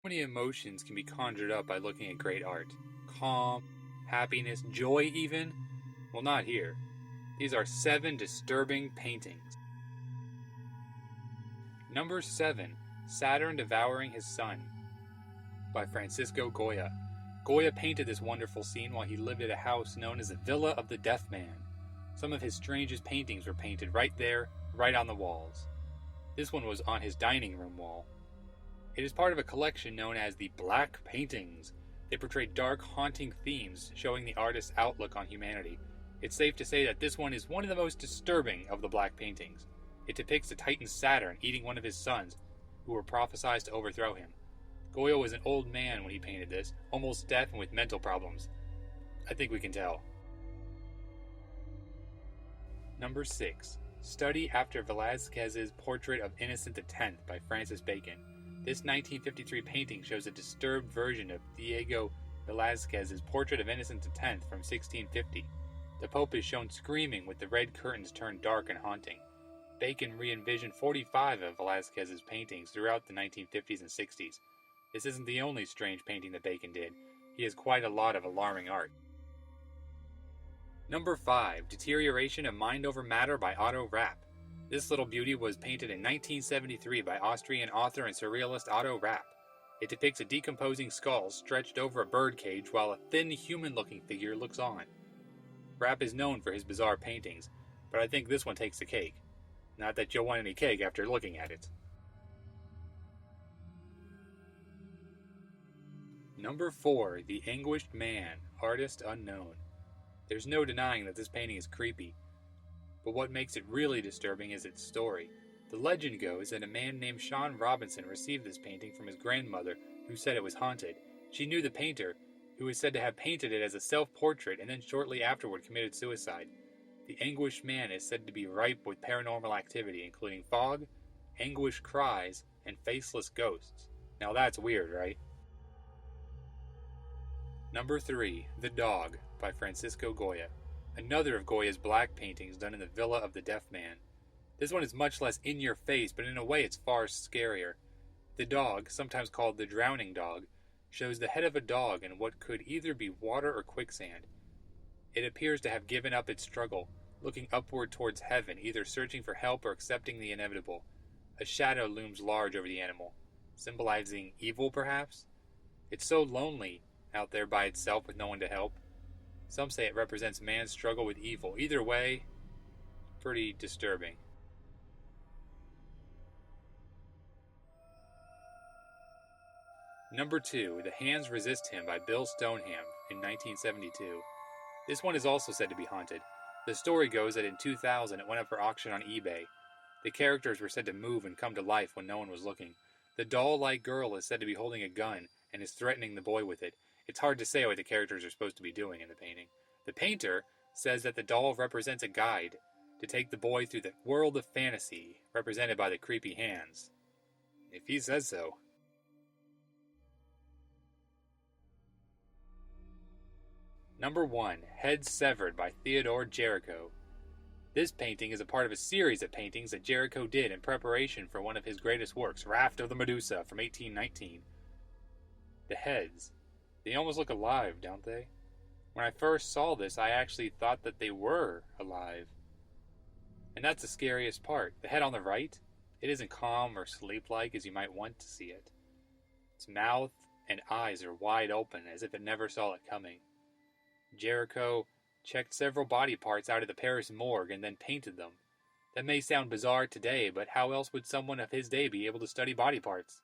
Many emotions can be conjured up by looking at great art. Calm, happiness, joy even? Well, not here. These are 7 disturbing paintings. Number 7. Saturn Devouring His Son by Francisco Goya. Goya painted this wonderful scene while he lived at a house known as the Villa of the Deaf Man. Some of his strangest paintings were painted right there, right on the walls. This one was on his dining room wall. It is part of a collection known as the Black Paintings. They portray dark, haunting themes, showing the artist's outlook on humanity. It's safe to say that this one is one of the most disturbing of the Black Paintings. It depicts the Titan Saturn eating one of his sons, who were prophesied to overthrow him. Goya was an old man when he painted this, almost deaf and with mental problems. I think we can tell. Number 6. Study after Velazquez's Portrait of Innocent X by Francis Bacon. This 1953 painting shows a disturbed version of Diego Velazquez's Portrait of Innocent X from 1650. The Pope is shown screaming with the red curtains turned dark and haunting. Bacon re-envisioned 45 of Velazquez's paintings throughout the 1950s and 60s. This isn't the only strange painting that Bacon did. He has quite a lot of alarming art. Number 5. Deterioration of Mind over Matter by Otto Rapp. This little beauty was painted in 1973 by Austrian author and surrealist Otto Rapp. It depicts a decomposing skull stretched over a birdcage while a thin human-looking figure looks on. Rapp is known for his bizarre paintings, but I think this one takes the cake. Not that you'll want any cake after looking at it. Number 4. The Anguished Man, Artist Unknown. There's no denying that this painting is creepy, but what makes it really disturbing is its story. The legend goes that a man named Sean Robinson received this painting from his grandmother, who said it was haunted. She knew the painter, who is said to have painted it as a self-portrait and then shortly afterward committed suicide. The Anguished Man is said to be ripe with paranormal activity, including fog, anguished cries, and faceless ghosts. Now that's weird, right? Number 3. The Dog by Francisco Goya. Another of Goya's black paintings done in the Villa of the Deaf Man. This one is much less in your face, but in a way it's far scarier. The dog, sometimes called the drowning dog, shows the head of a dog in what could either be water or quicksand. It appears to have given up its struggle, looking upward towards heaven, either searching for help or accepting the inevitable. A shadow looms large over the animal, symbolizing evil perhaps? It's so lonely out there by itself with no one to help. Some say it represents man's struggle with evil. Either way, pretty disturbing. Number 2. The Hands Resist Him by Bill Stoneham in 1972. This one is also said to be haunted. The story goes that in 2000 it went up for auction on eBay. The characters were said to move and come to life when no one was looking. The doll-like girl is said to be holding a gun and is threatening the boy with it. It's hard to say what the characters are supposed to be doing in the painting. The painter says that the doll represents a guide to take the boy through the world of fantasy, represented by the creepy hands. If he says so. Number 1. Head Severed by Theodore Gericault. This painting is a part of a series of paintings that Gericault did in preparation for one of his greatest works, Raft of the Medusa, from 1819. The heads. They almost look alive, don't they? When I first saw this, I actually thought that they were alive. And that's the scariest part. The head on the right, it isn't calm or sleep-like as you might want to see it. Its mouth and eyes are wide open, as if it never saw it coming. Gericault checked several body parts out of the Paris morgue and then painted them. That may sound bizarre today, but how else would someone of his day be able to study body parts?